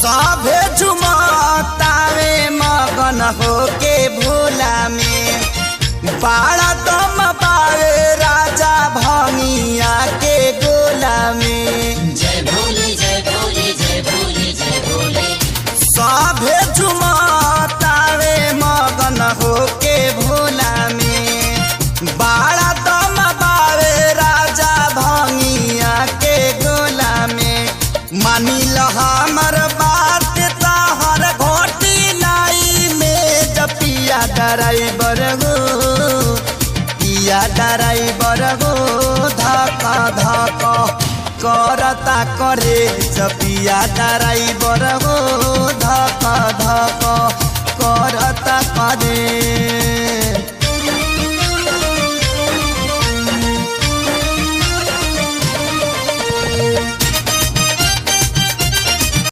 सभे झुमतावे मगन होके भोला में बाड़ा दम पावे राजा भंगिया के गोला में। जय भोले जय भोले जय भोले जय भोले। सभे झुमतावे मगन होके भोला में बाड़ा दम पावे राजा भंगिया के गोला में। मानिल हमर बात ताहर घोटी लाई में जपिया ड्राइवर गो पिया ड्राइवर गो धक धक करता करे जपिया ड्राइवर गो धक धक करता करे।